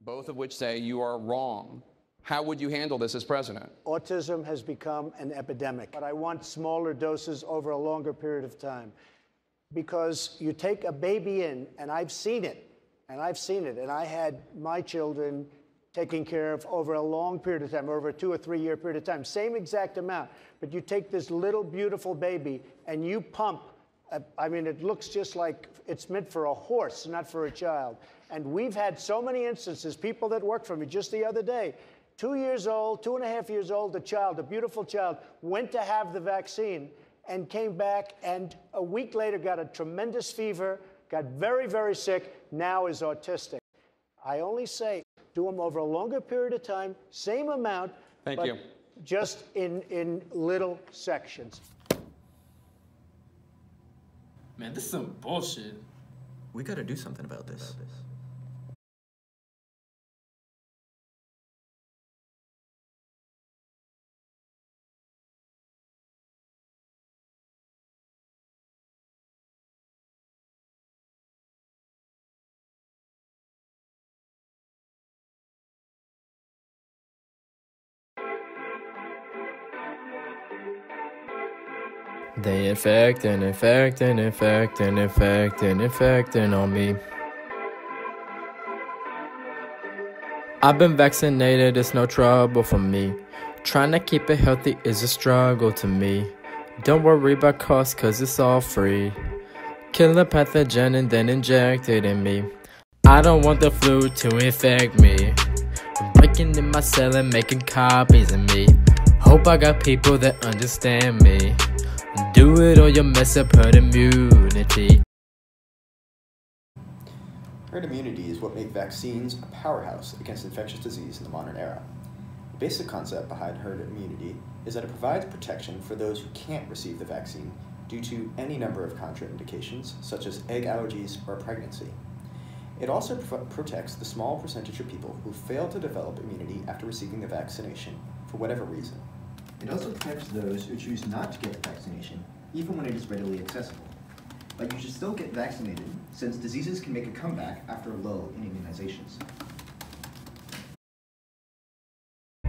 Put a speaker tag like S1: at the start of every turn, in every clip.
S1: both of which say you are wrong. How would you handle this as president?
S2: Autism has become an epidemic, but I want smaller doses over a longer period of time. Because you take a baby in, and I've seen it, and I had my children taken care of over a long period of time, over a 2 or 3 year period of time, same exact amount. But you take this little beautiful baby and you pump, I mean, it looks just like it's meant for a horse, not for a child. And we've had so many instances, people that worked for me just the other day, 2 years old, 2.5 years old, a child, a beautiful child, went to have the vaccine and came back and a week later got a tremendous fever, got very, very sick, now is autistic. I only say do them over a longer period of time, same amount,
S1: Thank you.
S2: Just in little sections.
S3: Man, this is some bullshit.
S4: We gotta do something about this.
S5: They infecting on me. I've been vaccinated, it's no trouble for me. Trying to keep it healthy is a struggle to me. Don't worry about cost cause it's all free. Kill a pathogen and then inject it in me. I don't want the flu to infect me. I'm breaking in my cell and making copies of me. Hope I got people that understand me. Do it or you'll mess up herd immunity.
S4: Herd immunity is what makes vaccines a powerhouse against infectious disease in the modern era. The basic concept behind herd immunity is that it provides protection for those who can't receive the vaccine due to any number of contraindications, such as egg allergies or pregnancy. It also protects the small percentage of people who fail to develop immunity after receiving the vaccination for whatever reason.
S6: It also protects those who choose not to get the vaccination, even when it is readily accessible. But you should still get vaccinated, since diseases can make a comeback after a lull in immunizations.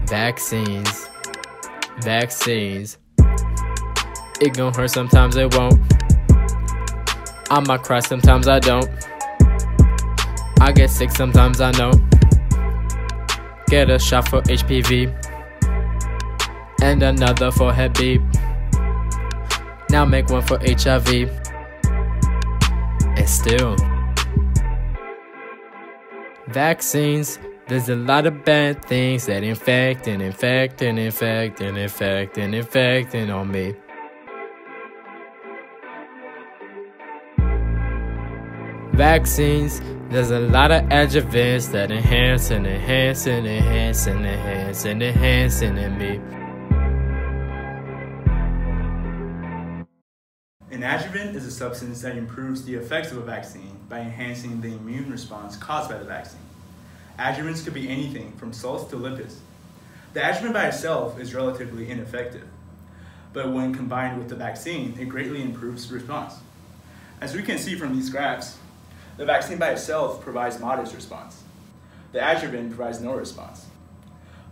S5: Vaccines. It gon' hurt, sometimes it won't. I might cry, sometimes I don't. I get sick, sometimes I know. Get a shot for HPV. And another for Hep B. Now make one for HIV. And still, vaccines, there's a lot of bad things that infecting on me. Vaccines, there's a lot of adjuvants that enhancing in me.
S3: An adjuvant is a substance that improves the effects of a vaccine by enhancing the immune response caused by the vaccine. Adjuvants could be anything from salts to lipids. The adjuvant by itself is relatively ineffective, but when combined with the vaccine, it greatly improves the response. As we can see from these graphs, the vaccine by itself provides modest response. The adjuvant provides no response.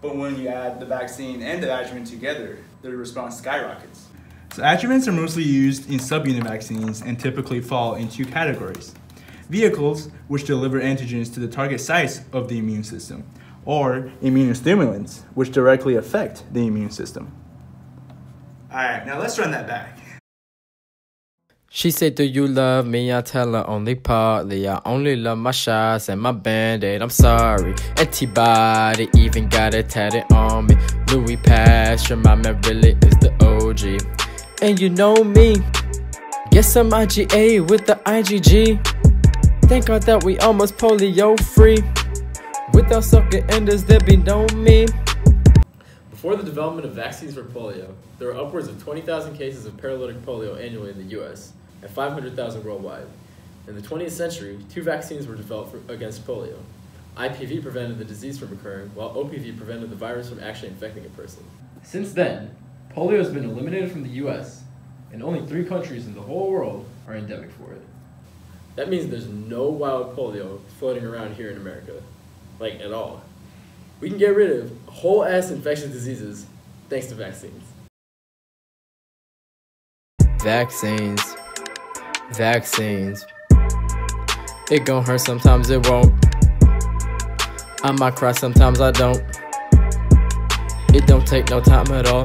S3: But when you add the vaccine and the adjuvant together, the response skyrockets. So adjuvants are mostly used in subunit vaccines and typically fall in two categories. Vehicles, which deliver antigens to the target sites of the immune system, or immunostimulants, which directly affect the immune system. Alright, now let's run that back.
S5: She said, do you love me? I tell her only partly. I only love my shots and my Band-Aid, I'm sorry. Antibody even got it tatted on me. Louis Pasteur, my man really is the OG. And you know me, guess I'm IgA with the IgG. Thank God that we almost polio free. Without sucker enders, there be no me.
S7: Before the development of vaccines for polio, there were upwards of 20,000 cases of paralytic polio annually in the US and 500,000 worldwide. In the 20th century, 2 vaccines were developed against polio. IPV prevented the disease from occurring, while OPV prevented the virus from actually infecting a person. Since then, polio has been eliminated from the US, and only 3 countries in the whole world are endemic for it. That means there's no wild polio floating around here in America. like at all. We can get rid of whole ass infectious diseases thanks to vaccines.
S5: Vaccines. Vaccines. It gon' hurt, sometimes it won't. I might cry, sometimes I don't. It don't take no time at all.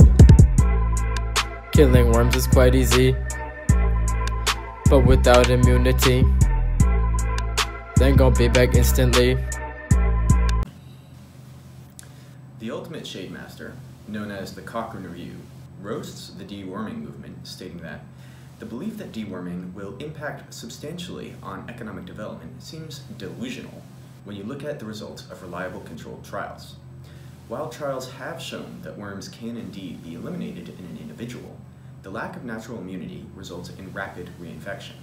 S5: Killing worms is quite easy, but without immunity, they gon' be back instantly.
S4: The ultimate shade master, known as the Cochrane Review, roasts the deworming movement, stating that the belief that deworming will impact substantially on economic development seems delusional when you look at the results of reliable controlled trials. While trials have shown that worms can indeed be eliminated in an individual, the lack of natural immunity results in rapid reinfection.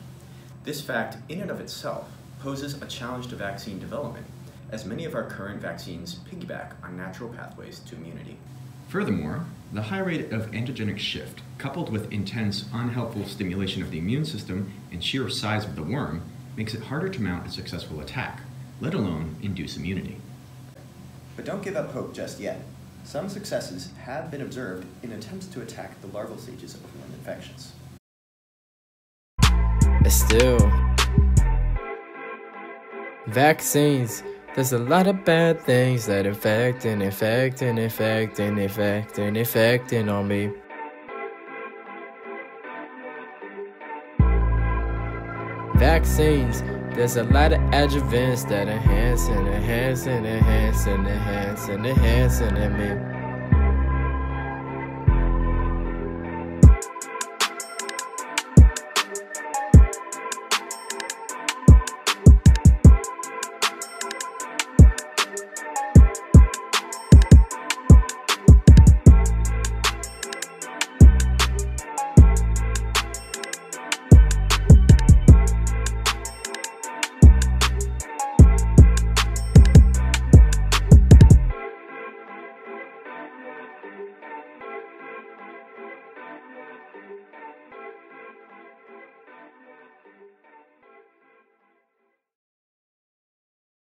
S4: This fact, in and of itself, poses a challenge to vaccine development, as many of our current vaccines piggyback on natural pathways to immunity.
S8: Furthermore, the high rate of antigenic shift, coupled with intense, unhelpful stimulation of the immune system and sheer size of the worm, makes it harder to mount a successful attack, let alone induce immunity.
S4: But don't give up hope just yet. Some successes have been observed in attempts to attack the larval stages of worm infections.
S5: But still, vaccines. There's a lot of bad things that infecting on me. Vaccines. There's a lot of adjuvants that enhancing in me.